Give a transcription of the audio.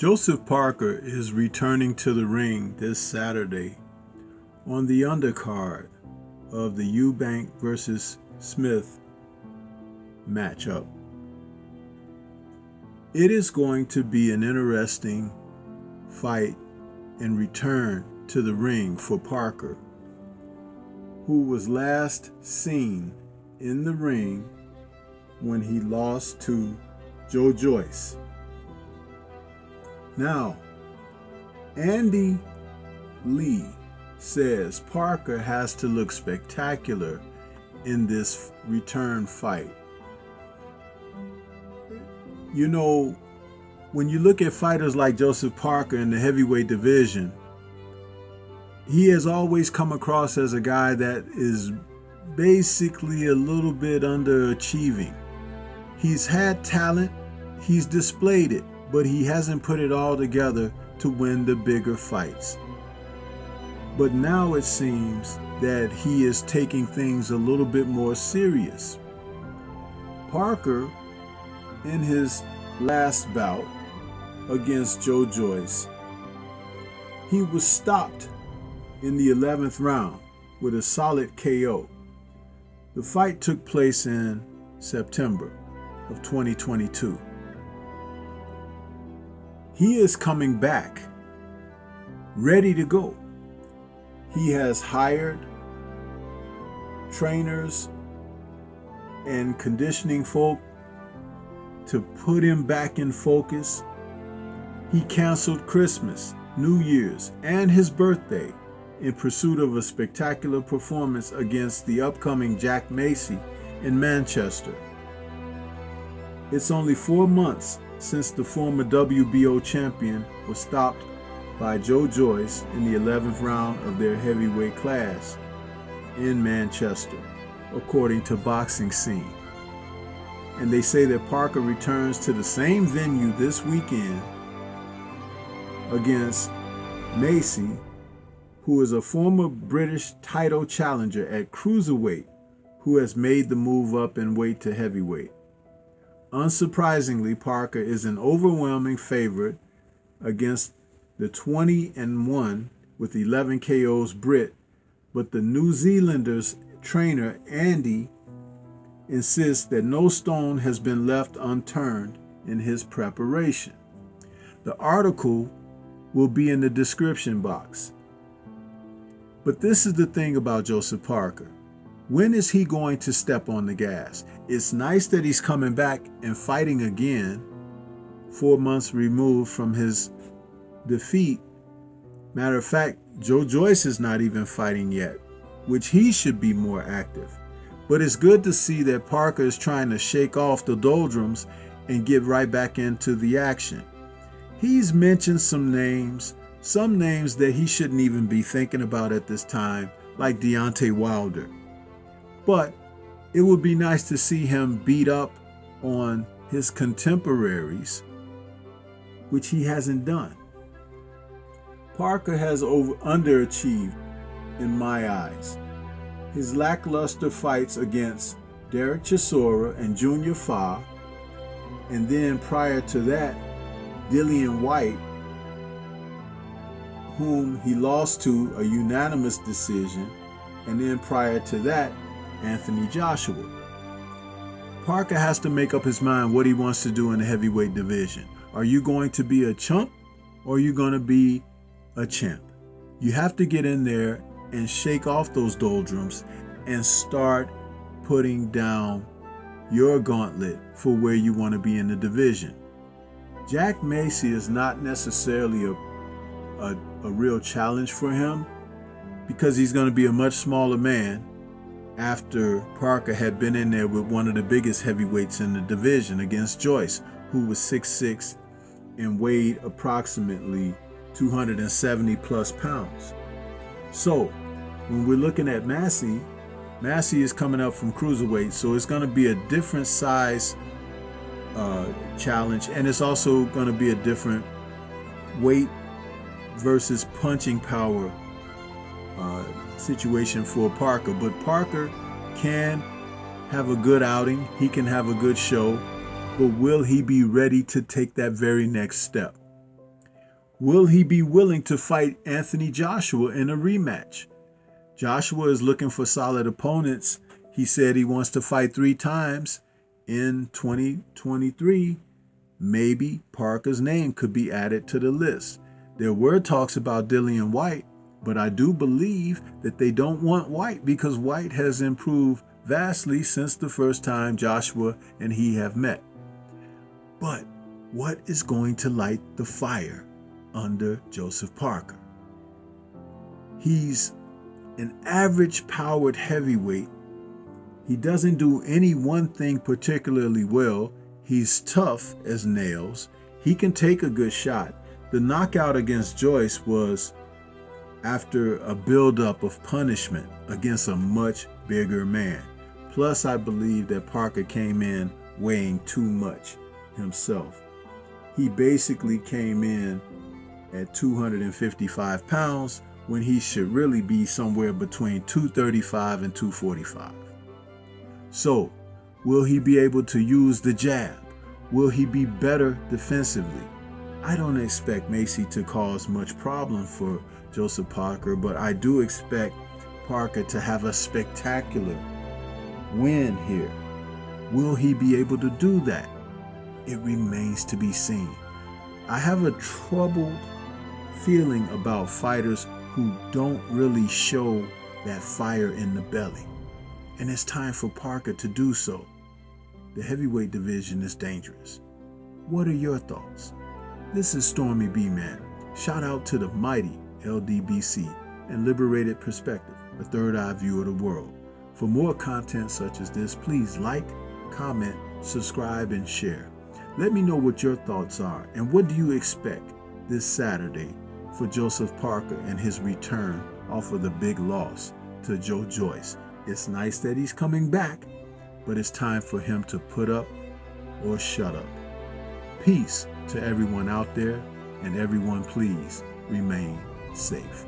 Joseph Parker is returning to the ring this Saturday on the undercard of the Eubank versus Smith matchup. It is going to be an interesting fight and return to the ring for Parker, who was last seen in the ring when he lost to Joe Joyce. Now, Andy Lee says Parker has to look spectacular in this return fight. You know, when you look at fighters like Joseph Parker in the heavyweight division, he has always come across as a guy that is basically a little bit underachieving. He's had talent, he's displayed it, but he hasn't put it all together to win the bigger fights. But now it seems that he is taking things a little bit more serious. Parker, in his last bout against Joe Joyce, he was stopped in the 11th round with a solid KO. The fight took place in September of 2022. He is coming back, ready to go. He has hired trainers and conditioning folk to put him back in focus. He canceled Christmas, New Year's, and his birthday in pursuit of a spectacular performance against the upcoming Jack Macy in Manchester. It's only 4 months since the former WBO champion was stopped by Joe Joyce in the 11th round of their heavyweight class in Manchester, according to Boxing Scene. And they say that Parker returns to the same venue this weekend against Macy, who is a former British title challenger at cruiserweight who has made the move up in weight to heavyweight. Unsurprisingly, Parker is an overwhelming favorite against the 20-1 with 11 KOs Brit, but the New Zealander's trainer Andy insists that no stone has been left unturned in his preparation. The article will be in the description box. But this is the thing about Joseph Parker. When is he going to step on the gas? It's nice that he's coming back and fighting again, 4 months removed from his defeat. Matter of fact, Joe Joyce is not even fighting yet, which he should be more active. But it's good to see that Parker is trying to shake off the doldrums and get right back into the action. He's mentioned some names that he shouldn't even be thinking about at this time, like Deontay Wilder. But it would be nice to see him beat up on his contemporaries, which he hasn't done. Parker has underachieved in my eyes. His lackluster fights against Derek Chisora and Junior Fa, and then prior to that, Dillian White, whom he lost to a unanimous decision, and then prior to that, Anthony Joshua. Parker has to make up his mind what he wants to do in the heavyweight division. Are you going to be a chump or are you going to be a champ? You have to get in there and shake off those doldrums and start putting down your gauntlet for where you want to be in the division. Jack Macy is not necessarily a real challenge for him because he's going to be a much smaller man after Parker had been in there with one of the biggest heavyweights in the division against Joyce, who was 6'6" and weighed approximately 270 plus pounds. So when we're looking at Macy is coming up from cruiserweight, so it's going to be a different size challenge, and it's also going to be a different weight versus punching power situation for Parker. But Parker can have a good outing, he can have a good show, but will he be ready to take that very next step? Will he be willing to fight Anthony Joshua in a rematch? Joshua is looking for solid opponents. He said he wants to fight 3 times in 2023. Maybe Parker's name could be added to the list. There were talks about Dillian White, but I do believe that they don't want White because White has improved vastly since the first time Joshua and he have met. But what is going to light the fire under Joseph Parker? He's an average powered heavyweight. He doesn't do any one thing particularly well. He's tough as nails. He can take a good shot. The knockout against Joyce was after a buildup of punishment against a much bigger man. Plus, I believe that Parker came in weighing too much himself. He basically came in at 255 pounds when he should really be somewhere between 235 and 245. So, will he be able to use the jab? Will he be better defensively? I don't expect Macy to cause much problem for Joseph Parker, but I do expect Parker to have a spectacular win here. Will he be able to do that? It remains to be seen. I have a troubled feeling about fighters who don't really show that fire in the belly. And it's time for Parker to do so. The heavyweight division is dangerous. What are your thoughts? This is Stormy B-Man. Shout out to the mighty LDBC and Liberated Perspective, a third eye view of the world. For more content such as this, please like, comment, subscribe, and share. Let me know what your thoughts are and what do you expect this Saturday for Joseph Parker and his return off of the big loss to Joe Joyce. It's nice that he's coming back, but it's time for him to put up or shut up. Peace to everyone out there, and everyone please remain safe.